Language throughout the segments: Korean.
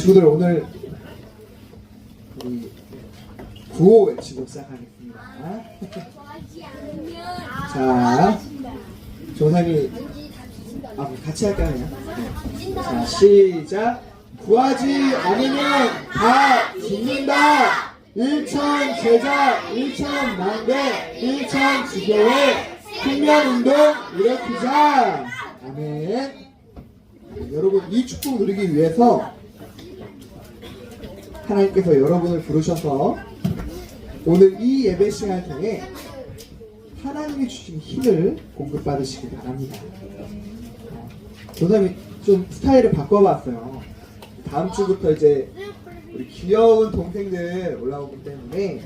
친구들 오늘 우리 구호 외치고 시작하겠습니다. 자, 조상이 같이 할까요? 그냥? 자, 시작. 구하지 않으면 다 죽는다. 일천 제자, 일천 망대, 일천 지교회 생명운동 일으키자. 아멘. 여러분, 이 축복 누리기 위해서 하나님께서 여러분을 부르셔서 오늘 이 예배 시간을 통해 하나님이 주신 힘을 공급받으시기 바랍니다. 조사님이 좀 스타일을 바꿔봤어요. 다음 주부터 이제 우리 귀여운 동생들 올라오기 때문에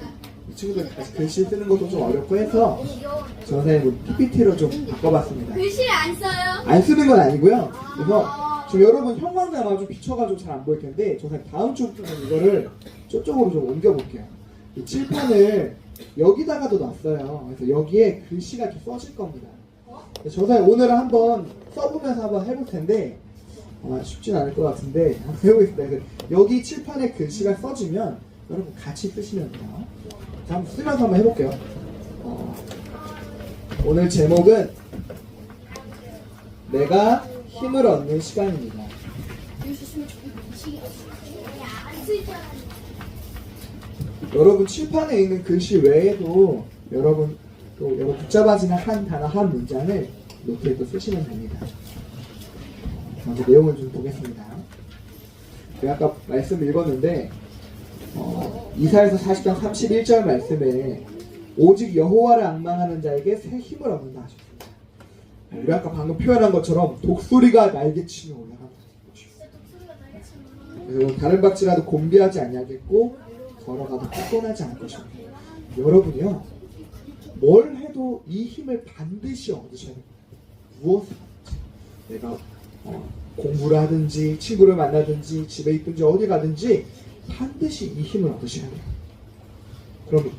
이 친구들 다시 글씨 쓰는 것도 좀 어렵고 해서 조사님 PPT로 좀 바꿔봤습니다. 글씨를 안 써요? 안 쓰는 건 아니고요. 그래서 지금 여러분 형광등이 좀 비춰가지고 잘 안 보일 텐데 조사님 다음 주부터는 이거를 저쪽으로 좀 옮겨볼게요. 이 칠판을 여기다가도 놨어요. 그래서 여기에 글씨가 이렇게 써질 겁니다. 조사님 오늘 한번 써보면서 한번 해볼 텐데 쉽진 않을 것 같은데 한번 해보겠습니다. 여기 칠판에 글씨가 써지면 여러분 같이 쓰시면 돼요. 자, 한번 쓰면서 한번 해볼게요. 오늘 제목은 내가 힘을 얻는 시간입니다. 여러분 칠판에 있는 글씨 외에도 여러분 붙잡아지는 한 단어 한 문장을 노트에 또 쓰시면 됩니다. 먼저 내용을 좀 보겠습니다. 제가 아까 말씀 읽었는데 이사야서 40장 31절 말씀에 오직 여호와를 앙망하는 자에게 새 힘을 얻는다 하셨습니다. 우리 아까 방금 표현한 것처럼 독수리가 날개치며 올라간다. 그래서 다른 박쥐라도 곤비하지 아니하겠고 걸어가도 쫓겨나지 않을 것입니다. 여러분이요, 뭘 해도 이 힘을 반드시 얻으셔야 됩니다. 무엇을 하든지, 내가 공부를 하든지 친구를 만나든지 집에 있든지 어디 가든지 반드시 이 힘을 얻으셔야 돼요. 그럼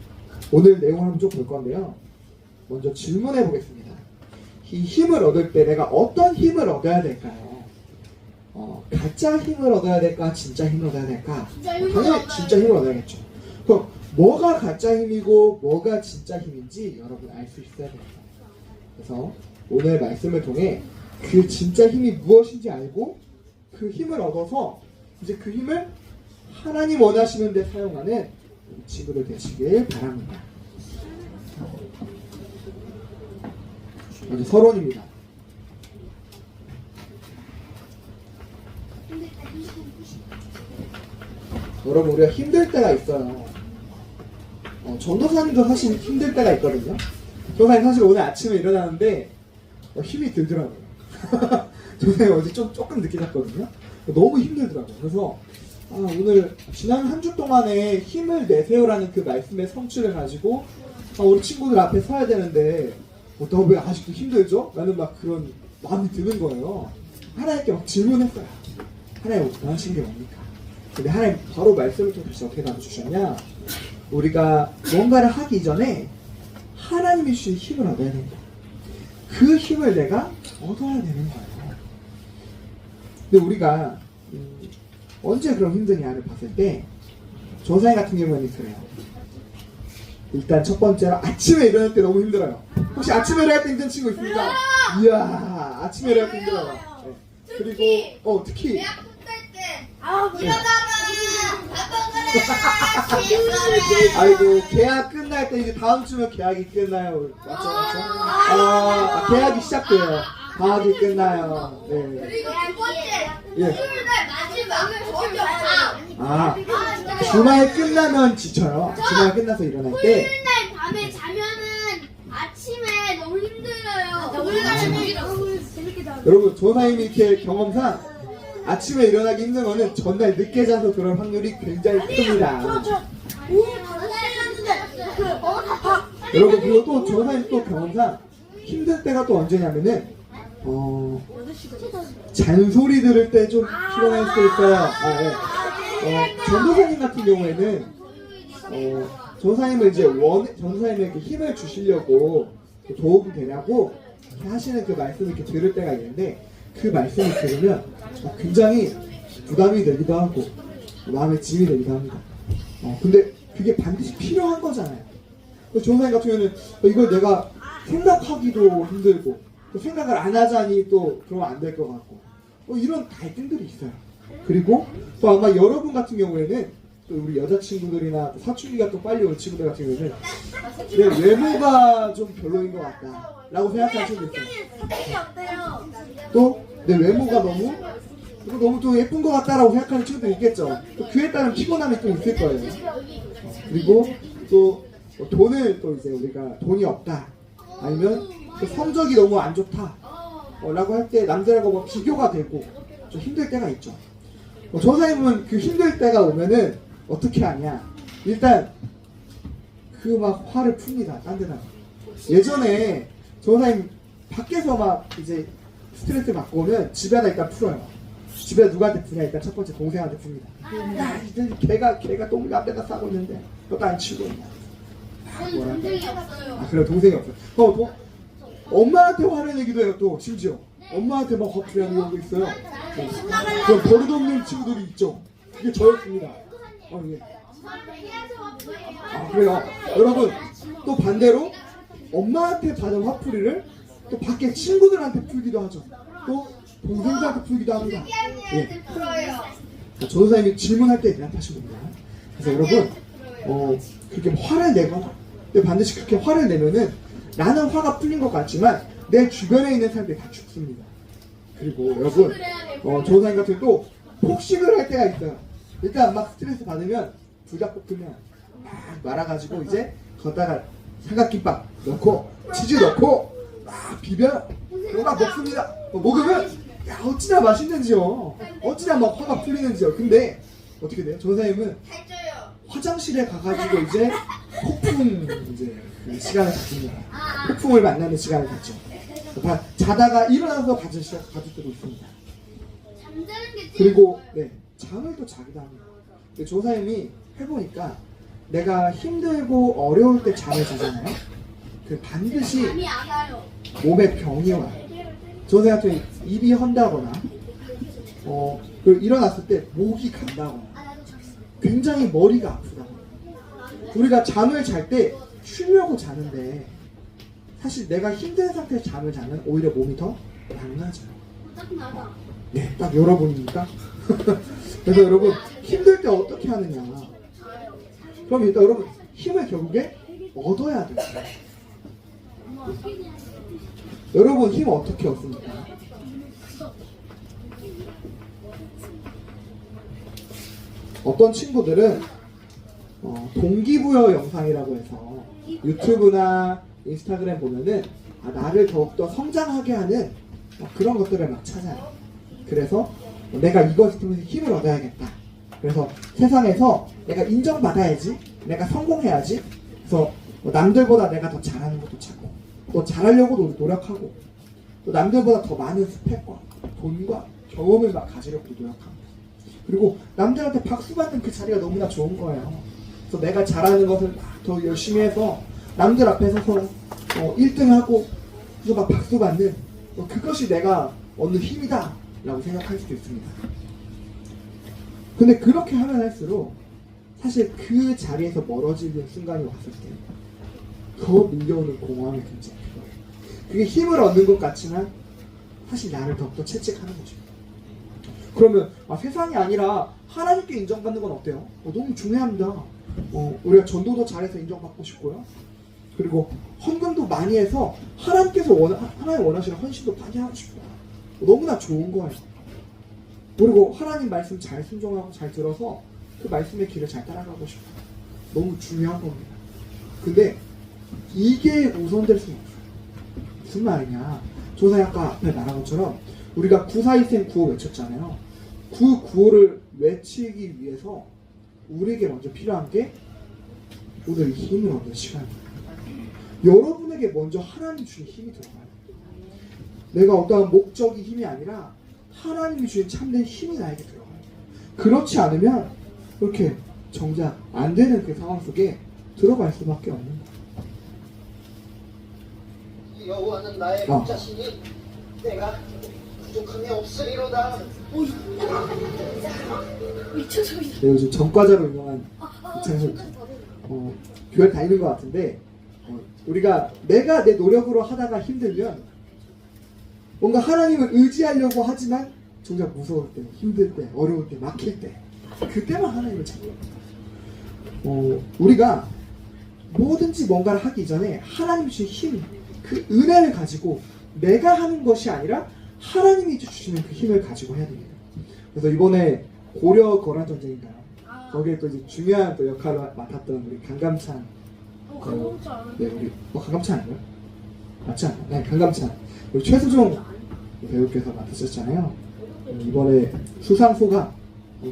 오늘 내용을 한번 좀 볼 건데요. 먼저 질문해 보겠습니다. 이 힘을 얻을 때 내가 어떤 힘을 얻어야 될까요? 가짜 힘을 얻어야 될까? 진짜 힘을 얻어야 될까? 당연히 진짜 힘을 얻어야겠죠. 그럼 뭐가 가짜 힘이고 뭐가 진짜 힘인지 여러분 알 수 있어야 됩니다. 그래서 오늘 말씀을 통해 그 진짜 힘이 무엇인지 알고 그 힘을 얻어서 이제 그 힘을 하나님 원하시는 데 사용하는 우리 친구들 되시길 바랍니다. 먼저 서론입니다. 여러분 우리가 힘들 때가 있어요. 전도사님도 사실 힘들 때가 있거든요. 전도사님 사실 오늘 아침에 일어나는데 힘이 들더라고요. 전도사님 어제 조금 늦게 잤거든요. 너무 힘들더라고요. 그래서 오늘 지난 한 주 동안에 힘을 내세요라는 그 말씀의 성취를 가지고 우리 친구들 앞에 서야 되는데 너 왜 아직도 힘들죠? 라는 막 그런 마음이 드는 거예요. 하나님께 막 질문했어요. 하나님 원하시는 게 뭡니까? 근데 하나님 바로 말씀을 통해서 어떻게 나눠주셨냐? 우리가 뭔가를 하기 전에 하나님이 주신 힘을 얻어야 된다. 그 힘을 내가 얻어야 되는 거예요. 근데 우리가 언제 그런 힘드냐를 봤을 때 조사님 같은 경우는 그래요. 일단 첫 번째로 아침에 일어날 때 너무 힘들어요. 혹시 아침에 일어날 때 힘든 친구 있습니까? 이야, 아침에 일어날 때 힘들어요. 네. 그리고 특히 대학 끝날 때 이러다가 아빠가 그래. 아이고 계약 끝날 때 이제 다음 주면 계약이 끝나요. 맞죠? 계약이 시작돼요. 방학이 끝나요. 네. 그리고 두 번째 예. 수요일 날 마지막 저녁 주말 끝나면 지쳐요. 주말 끝나서 일어날 때. 토요일 날 밤에 자면은 아침에 너무 힘들어요. 우리가 재밌게 자. 여러분 조사님이 이렇게 경험상 아침에 일어나기 힘든 거는 전날 늦게 자서 그럴 확률이 굉장히 큽니다. 여러분 그리고 또 조사님 또 경험상 힘들 때가 또 언제냐면은 잔소리 들을 때 좀 피곤할 수 있어요. 전도사님 같은 경우에는 전도사님을 이제 전도사님에게 힘을 주시려고 도움이 되냐고 하시는 그 말씀을 이렇게 들을 때가 있는데 그 말씀을 들으면 굉장히 부담이 되기도 하고 마음의 짐이 되기도 합니다. 근데 그게 반드시 필요한 거잖아요. 조사님 같은 경우는 이걸 내가 생각하기도 힘들고 또 생각을 안 하자니 또 그러면 안 될 것 같고 이런 갈등들이 있어요. 그리고 또 아마 여러분 같은 경우에는 또 우리 여자친구들이나 사춘기가 또 빨리 온 친구들 같은 경우에는 내 외모가 좀 별로인 것 같다 라고 생각하는 친구들 있어요. 성격이 어때요? 또 내 외모가 너무 또 예쁜 것 같다라고 생각하는 친구들 있겠죠. 또 그에 따른 피곤함이 또 있을 거예요. 그리고 또 돈을 또 이제 우리가 돈이 없다 아니면 또 성적이 너무 안 좋다 라고 할 때 남들하고 뭐 비교가 되고 좀 힘들 때가 있죠. 조사님은 그 힘들 때가 오면은 어떻게 하냐, 일단 그 막 화를 풉니다. 딴 데다가. 예전에 조사님 밖에서 막 이제 스트레스 받고 오면 집에다 일단 풀어요. 집에 누구한테 푸냐, 일단 첫 번째 동생한테 풉니다. 야 이제 걔가 똥을 앞에다 싸고 있는데 너도 안 치고 있냐. 동생이 없어요. 그래 동생이 없어요. 또 엄마한테 화를 내기도 해요. 또 심지어 엄마한테 막 화풀이하는 경우도 있어요. 그런 버릇없는 친구들이 있죠. 그게 저였습니다. 예. 그래요. 여러분 또 반대로 엄마한테 받은 화풀이를 또 밖에 친구들한테 풀기도 하죠. 또 동생들한테 풀기도 합니다. 예. 전도사님이 질문할 때 대답하신 겁니다. 그래서 여러분 그렇게 화를 내거나 근데 반드시 그렇게 화를 내면은 나는 화가 풀린 것 같지만 내 주변에 있는 사람들이 다 죽습니다. 그리고 여러분 전도사님 같은 또 폭식을 할 때가 있어요. 일단 막 스트레스 받으면 불닭볶음면 막 말아가지고 이제 거기다가 삼각김밥 넣고 치즈 넣고 막 비벼 그거 막 먹습니다. 먹으면 야 어찌나 맛있는지요. 어찌나 막 화가 풀리는지요. 근데 어떻게 돼요? 전사님은 화장실에 가가지고 이제 폭풍 이제 그 시간을 갖습니다. 폭풍을 만나는 시간을 갖죠. 자다가 일어나서 가질 때도 있습니다. 그리고 잠을 또 자기도 합니다. 근데 조사님이 해보니까 내가 힘들고 어려울 때 잠을 자잖아요. 그 반드시 몸에 병이 와요. 조사님 같은 경우 입이 헌다거나 그리고 일어났을 때 목이 간다거나 굉장히 머리가 아프다거나 우리가 잠을 잘 때 쉬려고 자는데 사실 내가 힘든 상태에서 잠을 자면 오히려 몸이 더 망가져요. 네, 딱 여러분입니까? 그래서 여러분 힘들 때 어떻게 하느냐. 그럼 일단 여러분 힘을 결국에 얻어야 돼요. 여러분 힘 어떻게 얻습니까? 어떤 친구들은 동기부여 영상이라고 해서 유튜브나 인스타그램 보면은 나를 더욱더 성장하게 하는 그런 것들을 막 찾아요. 그래서 내가 이것을 통해서 힘을 얻어야겠다. 그래서 세상에서 내가 인정받아야지, 내가 성공해야지. 그래서 남들보다 내가 더 잘하는 것도 찾고 또 잘하려고도 노력하고 또 남들보다 더 많은 스펙과 돈과 경험을 막 가지려고 노력합니다. 그리고 남들한테 박수 받는 그 자리가 너무나 좋은 거예요. 그래서 내가 잘하는 것을 막 더 열심히 해서 남들 앞에 서서 1등하고 그래서 막 박수 받는 그것이 내가 얻는 힘이다 라고 생각할 수도 있습니다. 근데 그렇게 하면 할수록 사실 그 자리에서 멀어지는 순간이 왔을 때 더 밀려오는 공허함이 굉장히 크거든요. 그게 힘을 얻는 것 같지만 사실 나를 더욱더 채찍하는 거죠. 그러면 세상이 아니라 하나님께 인정받는 건 어때요? 너무 중요합니다. 우리가 전도도 잘해서 인정받고 싶고요. 그리고 헌금도 많이 해서 하나님께서 하나님 원하시는 헌신도 많이 하고 싶어요. 너무나 좋은 거예요. 그리고 하나님 말씀 잘 순종하고 잘 들어서 그 말씀의 길을 잘 따라가고 싶어요. 너무 중요한 겁니다. 근데 이게 우선될 수는 없어요. 무슨 말이냐? 조사님 아까 앞에 말한 것처럼 우리가 942생 구호 외쳤잖아요. 그 구호를 외치기 위해서 우리에게 먼저 필요한 게 오늘 이 힘을 얻는 시간입니다. 여러분에게 먼저 하나님 주신 힘이 들어가요. 내가 어떠한 목적이 힘이 아니라 하나님이 주신 참된 힘이 나에게 들어가요. 그렇지 않으면 이렇게 정작 안 되는 그 상황 속에 들어갈 수밖에 없는 거예요. 여호와는 나의 목자시니 내가 부족함이 없으리로다. 미쳐소리다. 네, 요즘 전과자로 유명한 이창섭 교회 다니는 것 같은데 우리가 내가 내 노력으로 하다가 힘들면 뭔가 하나님을 의지하려고 하지만 정작 무서울 때, 힘들 때, 어려울 때, 막힐 때 그때만 하나님을 찾는 우리가 뭐든지 뭔가를 하기 전에 하나님이 주신 힘, 그 은혜를 가지고 내가 하는 것이 아니라 하나님이 주시는 그 힘을 가지고 해야 됩니다. 그래서 이번에 고려 거란 전쟁인가요? 거기에 또 이제 중요한 또 역할을 맡았던 우리 강감찬. 네, 우리 강감찬 아니에요? 맞지 않나요? 네, 강감찬. 우리 최수종 배우께서 맡으셨잖아요. 이번에 수상소감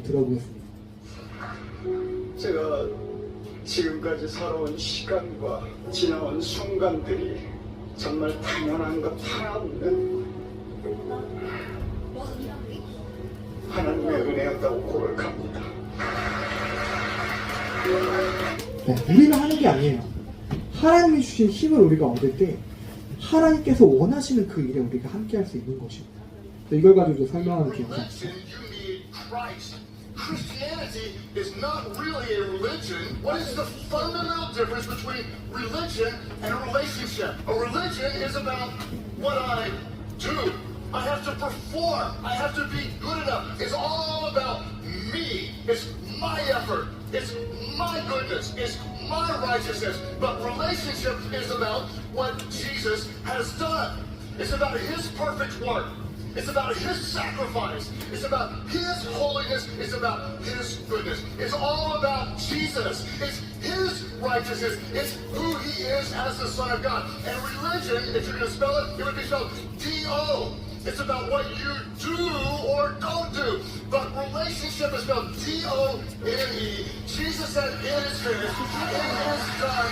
들어보겠습니다. 제가 지금까지 살아온 시간과 지나온 순간들이 정말 당연한 것 하나 없는 하나님의 은혜였다고 고백합니다. 네, 우리가 하는 게 아니에요. 하나님이 주신 힘을 우리가 얻을 때 하나님께서 원하시는 그 일에 우리가 함께 할 수 있는 것입니다. 이걸 가지고 설명하는 게 영상. Christianity is not really a religion. What is the fundamental difference between religion and a relationship? A religion is about what I do. I have to perform. I have to be good enough. It's all about me. It's my effort. It's my goodness. It's my righteousness. But relationship is about what Jesus has done. It's about His perfect work. It's about His sacrifice. It's about His holiness. It's about His goodness. It's all about Jesus. It's His righteousness. It's who He is as the Son of God. And religion, if you're going to spell it, it would be spelled D-O. It's about what you do or don't do. But relationship is spelled D-O-N-E. Jesus said, it is finished. It is done.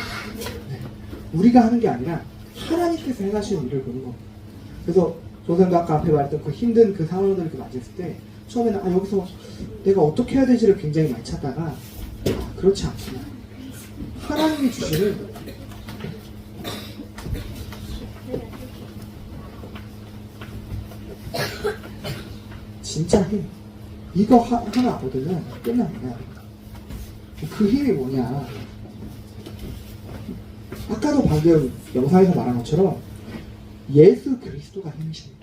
우리가 하는 게 아니라 하나님께서 행하시는 일을 보는 겁니다. 그래서 조선도 아까 앞에 말했던 그 힘든 그 상황들을 이렇게 맞이했을 때 처음에는 여기서 내가 어떻게 해야 될지를 굉장히 많이 찾다가 그렇지 않구나. 하나님이 주시는 진짜 힘, 이거 하나 얻으면 끝납니다. 그 힘이 뭐냐? 아까도 방금 영상에서 말한 것처럼 예수 그리스도가 힘이십니다.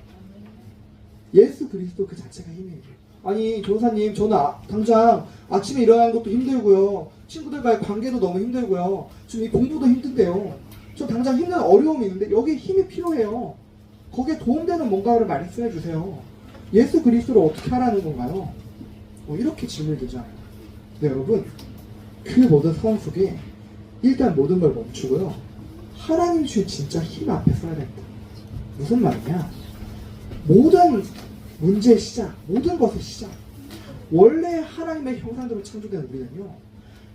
예수 그리스도 그 자체가 힘이에요. 아니 조사님, 저는 당장 아침에 일어나는 것도 힘들고요, 친구들과의 관계도 너무 힘들고요, 지금 이 공부도 힘든데요, 저 당장 힘든 어려움이 있는데 여기에 힘이 필요해요. 거기에 도움되는 뭔가를 말씀해 주세요. 예수 그리스도를 어떻게 하라는 건가요? 이렇게 질문을 드잖아요. 네, 여러분, 그 모든 상황 속에 일단 모든 걸 멈추고요, 하나님 주신 진짜 힘 앞에 서야 됩니다. 무슨 말이냐? 모든 문제의 시작, 모든 것의 시작, 원래 하나님의 형상대로 창조된 우리는요,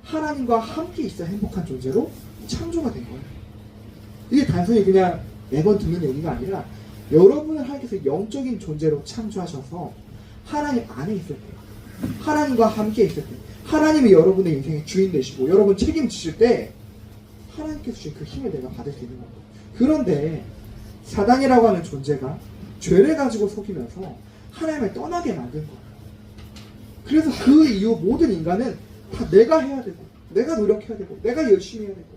하나님과 함께 있어 행복한 존재로 창조가 된 거예요. 이게 단순히 그냥 매번 듣는 얘기가 아니라 여러분을 하나님께서 영적인 존재로 창조하셔서 하나님 안에 있을 때, 하나님과 함께 있을 때, 하나님이 여러분의 인생의 주인 되시고 여러분 책임지실 때 하나님께서 주신 그 힘을 내가 받을 수 있는 겁니다. 그런데 사단이라고 하는 존재가 죄를 가지고 속이면서 하나님을 떠나게 만든 거예요. 그래서 그 이후 모든 인간은 다 내가 해야 되고, 내가 노력해야 되고, 내가 열심히 해야 되고,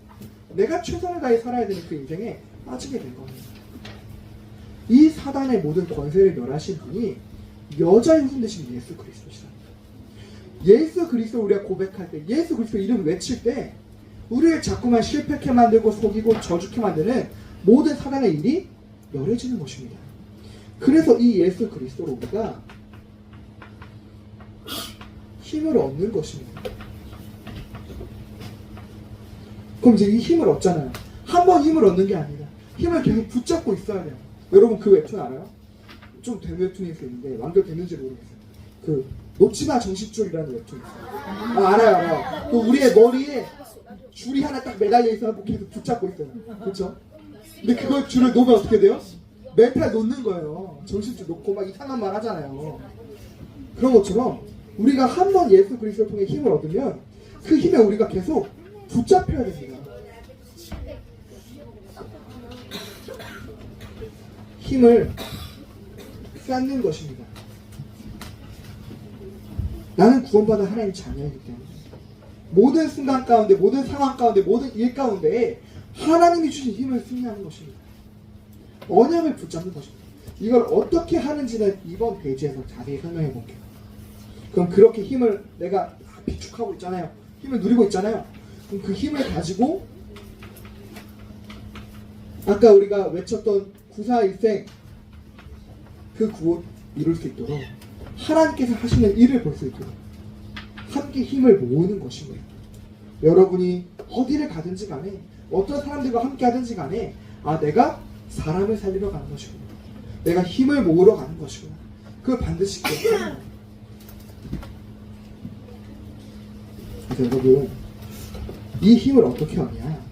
내가 최선을 다해 살아야 되는 그 인생에 빠지게 된 겁니다. 이 사단의 모든 권세를 멸하신 분이 여자의 후손 되신 예수 그리스도시다. 예수 그리스도 우리가 고백할 때, 예수 그리스도 이름 외칠 때 우리를 자꾸만 실패케 만들고 속이고 저주케 만드는 모든 사단의 일이 멸해지는 것입니다. 그래서 이 예수 그리스도로 우리가 힘을 얻는 것입니다. 그럼 이제 이 힘을 얻잖아요. 한 번 힘을 얻는 게 아니라 힘을 계속 붙잡고 있어야 돼요. 여러분 그 웹툰 알아요? 좀 된 웹툰이 있는데 완결됐는지 모르겠어요. 그 놓치마 정식줄이라는 웹툰이 있어요. 알아요. 그 우리의 머리에 줄이 하나 딱 매달려 있어서 계속 붙잡고 있어요. 그렇죠? 근데 그걸 줄을 놓으면 어떻게 돼요? 멘탈 놓는 거예요. 정신줄 놓고 막 이상한 말 하잖아요. 그런 것처럼 우리가 한 번 예수 그리스도를 통해 힘을 얻으면 그 힘에 우리가 계속 붙잡혀야 됩니다. 힘을 쌓는 것입니다. 나는 구원받은 하나님의 자녀이기 때문에 모든 순간 가운데, 모든 상황 가운데, 모든 일 가운데 하나님이 주신 힘을 승리하는 것입니다. 언약을 붙잡는 것입니다. 이걸 어떻게 하는지는 이번 페이지에서 자세히 설명해 볼게요. 그럼 그렇게 힘을 내가 비축하고 있잖아요. 힘을 누리고 있잖아요. 그럼 그 힘을 가지고 아까 우리가 외쳤던 구사일생 그 구원 이룰 수 있도록 하나님께서 하시는 일을 볼 수 있도록 함께 힘을 모으는 것입니다. 여러분이 어디를 가든지 간에 어떤 사람들과 함께 하든지 간에 내가 사람을 살리러 가는 것이구나. 내가 힘을 모으러 가는 것이구나. 그걸 반드시 기억하는 거예요. 그래서 여러분 이 힘을 어떻게 얻냐?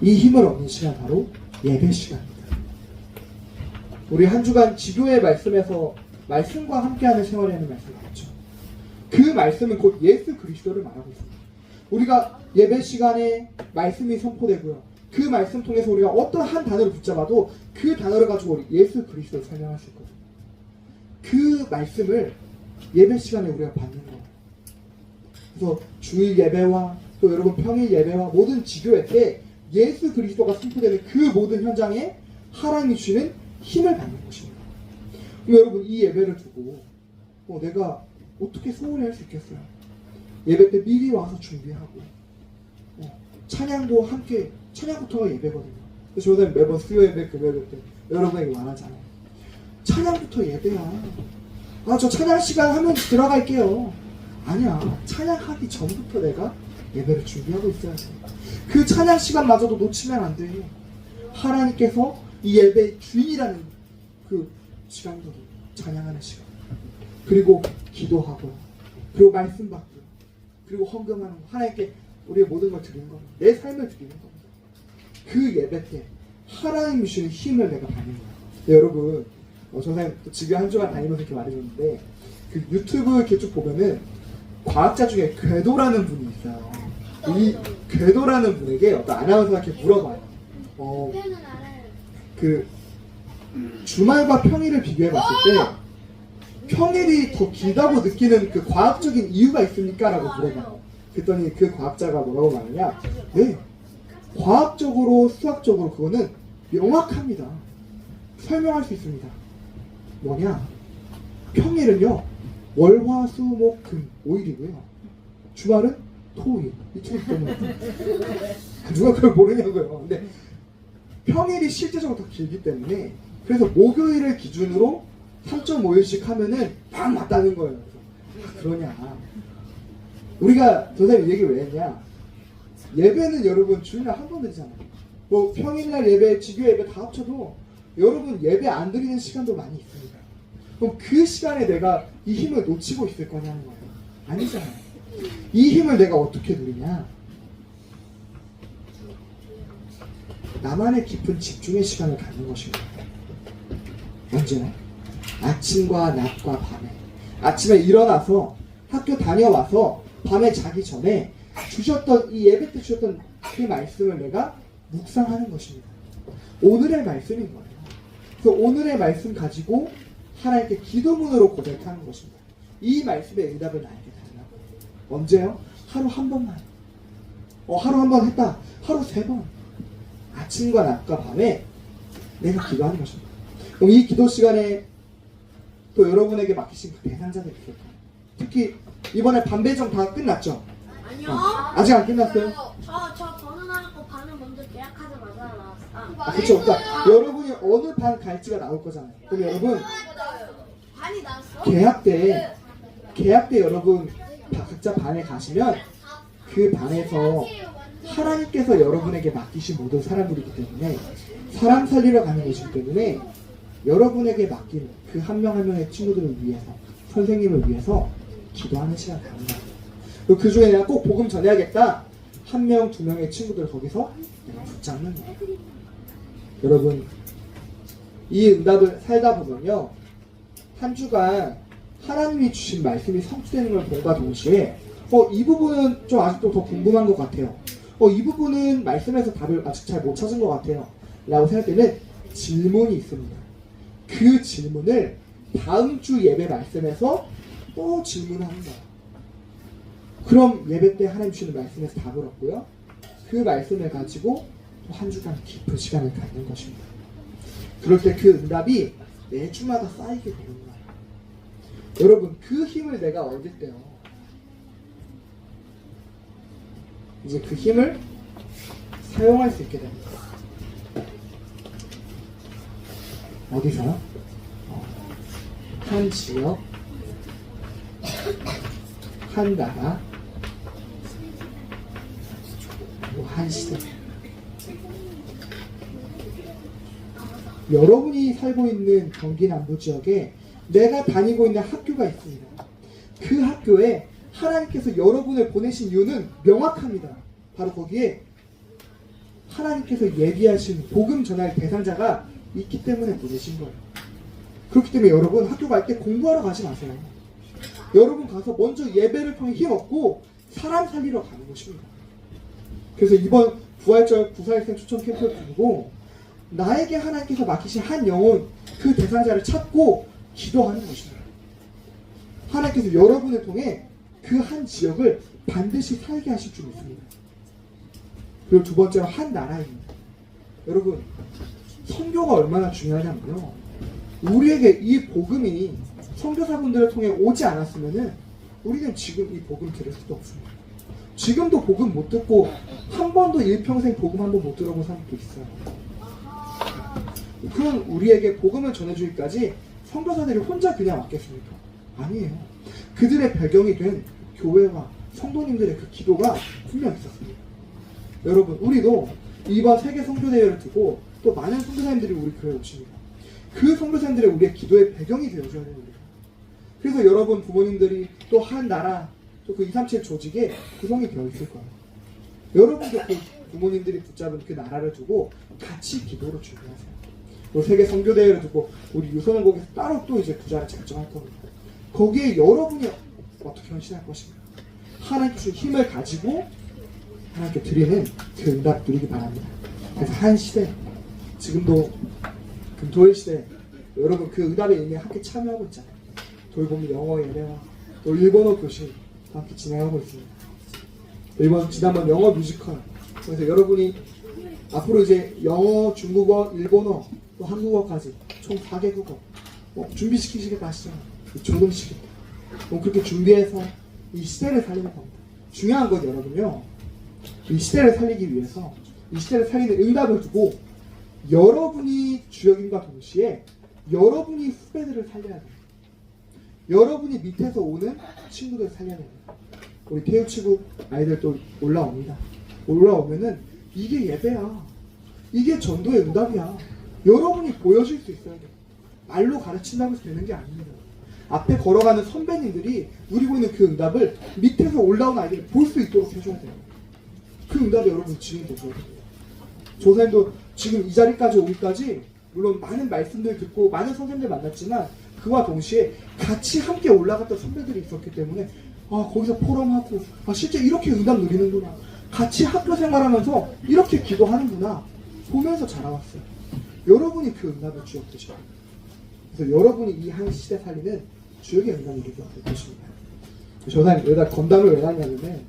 이 힘을 얻는 시간 바로 예배 시간입니다. 우리 한 주간 지교의 말씀에서 말씀과 함께하는 생활이라는 말씀을 봤죠. 그 말씀은 곧 예수 그리스도를 말하고 있습니다. 우리가 예배 시간에 말씀이 선포되고요. 그 말씀 통해서 우리가 어떤 한 단어를 붙잡아도 그 단어를 가지고 우리 예수 그리스도를 설명할 수 있거든요. 그 말씀을 예배 시간에 우리가 받는 거예요. 그래서 주일 예배와 또 여러분 평일 예배와 모든 지교회 때 예수 그리스도가 선포되는 그 모든 현장에 하나님이 주시는 힘을 받는 것입니다. 그럼 여러분 이 예배를 두고 내가 어떻게 소홀히 할 수 있겠어요? 예배 때 미리 와서 준비하고 찬양도 함께 찬양부터가 예배거든요. 그래서 저는 매번 수요 예배 금요일 때 여러분에게 말하잖아요. 찬양부터 예배야. 저 찬양 시간 하면 들어갈게요. 아니야. 찬양하기 전부터 내가 예배를 준비하고 있어야 돼. 그 찬양 시간마저도 놓치면 안 돼. 하나님께서 이 예배의 주인이라는 그 시간도 찬양하는 시간. 그리고 기도하고, 그리고 말씀 받고, 그리고 헌금하는 거. 하나님께 우리의 모든 걸 드리는 겁니다. 내 삶을 드리는 겁니다. 그 예배 때 하나님이 주시는 힘을 내가 받는 거예요. 네, 여러분, 선생님 집에 한 주간 다니면서 이렇게 말해줬는데 그 유튜브 이렇게 쭉 보면은 과학자 중에 궤도라는 분이 있어요. 이 궤도라는 분에게 어떤 아나운서가 이렇게 물어봐요. 그 주말과 평일을 비교해 봤을 때 평일이 더 길다고 느끼는 그 과학적인 이유가 있습니까? 라고 물어봐요. 그랬더니 그 과학자가 뭐라고 말하냐? 네, 과학적으로 수학적으로 그거는 명확합니다. 설명할 수 있습니다. 뭐냐? 평일은요 월화수목금 5일이고요 주말은 토일 이틀 때문에 누가 그걸 모르냐고요. 근데 평일이 실제적으로 더 길기 때문에 그래서 목요일을 기준으로 3.5일씩 하면은 딱 맞다는 거예요. 그래서 그러냐? 우리가 선생님 얘기를 왜 했냐? 예배는 여러분 주일날 한 번 드리잖아요. 뭐 평일날 예배, 지교 예배 다 합쳐도 여러분 예배 안 드리는 시간도 많이 있습니다. 그럼 그 시간에 내가 이 힘을 놓치고 있을 거냐는 거예요. 아니잖아요. 이 힘을 내가 어떻게 누리냐? 나만의 깊은 집중의 시간을 갖는 것입니다. 언제나? 아침과 낮과 밤에. 아침에 일어나서 학교 다녀와서 밤에 자기 전에 주셨던 이 예배 때 주셨던 그 말씀을 내가 묵상하는 것입니다. 오늘의 말씀인 거예요. 그래서 오늘의 말씀 가지고 하나님께 기도문으로 고백하는 것입니다. 이 말씀의 응답을 나에게 달라고. 언제요? 하루 한 번만. 하루 한 번 했다. 하루 3번. 아침과 낮과 밤에 내가 기도하는 것입니다. 그럼 이 기도 시간에 또 여러분에게 맡기신 그 대상자들이 있을까요? 특히 이번에 반배정 다 끝났죠? 아니요. 아직 안 끝났어요? 저 번호 나왔고 반을 먼저 계약하자마자 나왔어요. 그렇죠. 그러니까 여러분이 어느 반 갈지가 나올 거잖아요. 그럼 여러분 반이 나왔어? 계약 때 여러분 각자 반에 가시면 그 반에서 하나님께서 여러분에게 맡기신 모든 사람들이기 때문에 사람 살리러 가는 것이기 때문에 여러분에게 맡긴 그 한 명 한 명의 친구들을 위해서 선생님을 위해서 기도하는 시간 갖는다. 그 중에 내가 꼭 복음 전해야겠다. 1명, 2명의 친구들 거기서 내가 붙잡는 거예요. 여러분 이 응답을 살다 보면요 한 주간 하나님이 주신 말씀이 성취되는 걸 본과 동시에 이 부분은 좀 아직도 더 궁금한 것 같아요. 이 부분은 말씀에서 답을 아직 잘 못 찾은 것 같아요. 라고 생각할 때는 질문이 있습니다. 그 질문을 다음 주 예배 말씀에서 또 질문하는 거예요. 그럼 예배 때 하나님 주시는 말씀에서 답을 얻고요. 그 말씀을 가지고 또 한 주간 깊은 시간을 갖는 것입니다. 그럴 때 그 응답이 매주마다 쌓이게 되는 거예요. 여러분, 그 힘을 내가 얻을 때요. 이제 그 힘을 사용할 수 있게 됩니다. 어디서요? 한 지역, 한 나라, 그리고 한 시대. 여러분이 살고 있는 경기 남부 지역에 내가 다니고 있는 학교가 있습니다. 그 학교에 하나님께서 여러분을 보내신 이유는 명확합니다. 바로 거기에 하나님께서 예비하신 복음 전할 대상자가 있기 때문에 보내신 거예요. 그렇기 때문에 여러분 학교 갈 때 공부하러 가지 마세요. 여러분 가서 먼저 예배를 통해 힘 얻고 사람 살리러 가는 것입니다. 그래서 이번 부활절 부사일생 추천 캠프를 두고 나에게 하나님께서 맡기신 한 영혼 그 대상자를 찾고 기도하는 것입니다. 하나님께서 여러분을 통해 그 한 지역을 반드시 살게 하실 줄 믿습니다. 그리고 두 번째로 한 나라입니다. 여러분 선교가 얼마나 중요하냐면요. 우리에게 이 복음이 선교사분들을 통해 오지 않았으면은 우리는 지금 이 복음 들을 수도 없습니다. 지금도 복음 못 듣고 한 번도 일평생 복음 한 번 못 들어본 사람도 있어요. 그럼 우리에게 복음을 전해주기까지 선교사들이 혼자 그냥 왔겠습니까? 아니에요. 그들의 배경이 된 교회와 성도님들의 그 기도가 분명 있었습니다. 여러분, 우리도 이번 세계 선교대회를 두고 또 많은 선교사님들이 우리 교회에 오십니다. 그 선교사님들의 우리의 기도의 배경이 되어줘야 됩니다. 그래서 여러분 부모님들이 또 한 나라, 또 그 237 조직에 구성이 되어 있을 거예요. 여러분도 그 부모님들이 붙잡은 그 나라를 두고 같이 기도로 준비하세요. 또 세계 선교대회를 두고 우리 유선원국에서 따로 또 이제 부자를 작정할 겁니다. 거기에 여러분이 어떻게 헌신할 것인가? 하나님께 주신 힘을 가지고 하나님께 드리는 그 응답 누리기 바랍니다. 그래서 한 시대, 지금도 금토일 시대, 여러분 그 응답에 이미 함께 참여하고 있잖아요. 돌봄 영어 예배와 또 일본어 교실 함께 진행하고 있습니다. 지난번 영어 뮤지컬, 그래서 여러분이 앞으로 이제 영어, 중국어, 일본어, 또 한국어까지 총 4개국어 준비시키시겠다 하시잖아요. 조금씩 그렇게 준비해서 이 시대를 살리는 겁니다. 중요한 건 여러분요, 이 시대를 살리기 위해서 이 시대를 살리는 응답을 두고 여러분이 주역임과 동시에 여러분이 후배들을 살려야 돼요. 여러분이 밑에서 오는 친구들을 살려야 됩니다. 우리 태우치국 아이들 또 올라옵니다. 올라오면은 이게 예배야. 이게 전도의 응답이야. 여러분이 보여줄 수 있어야 돼요. 말로 가르친다고 해서 되는 게 아닙니다. 앞에 걸어가는 선배님들이 누리고 있는 그 응답을 밑에서 올라온 아이들이 볼 수 있도록 해줘야 돼요. 그 응답에 여러분 지원돼줘야 돼요. 조사님도 지금 이 자리까지 오기까지 물론 많은 말씀들 듣고 많은 선생님들 만났지만 그와 동시에 같이 함께 올라갔던 선배들이 있었기 때문에 거기서 포럼하고 실제 이렇게 응답 누리는구나, 같이 학교 생활하면서 이렇게 기도하는구나 보면서 자라왔어요. 여러분이 그 응답의 주역 되셔야 돼요. 그래서 여러분이 이 한 시대 살리는 주역의 응답을 누리게 될 것입니다. 조사님 여기다 건담을 왜 놨냐면은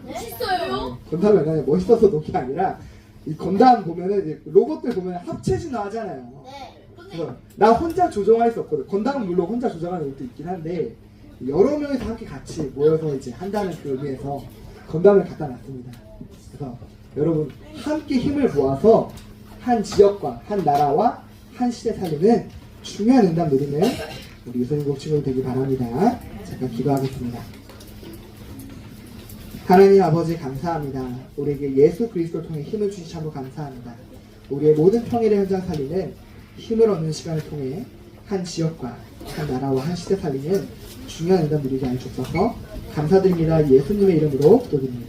멋있어요. 건담을 왜 놨냐, 멋있어서 놓은 게 아니라 이 건담 보면은 로봇들 보면 합체진화 하잖아요. 네. 그래서 나 혼자 조정할 수 없거든. 건담은 물론 혼자 조정하는 것도 있긴 한데 여러 명이서 함께 같이 모여서 이제 한다는 그 의미에서 건담을 갖다 놨습니다. 그래서 여러분 함께 힘을 모아서 한 지역과 한 나라와 한 시대 살리는 중요한 응답 누리는 우리 유선인국 친구들 되기 바랍니다. 잠깐 기도하겠습니다. 하나님 아버지 감사합니다. 우리에게 예수 그리스도를 통해 힘을 주시 참으로 감사합니다. 우리의 모든 평일의 현장 살리는 힘을 얻는 시간을 통해 한 지역과 한 나라와 한 시대 살리는 중요한 응답 누리게 하여 주셔서 감사드립니다. 예수님의 이름으로 기도드립니다.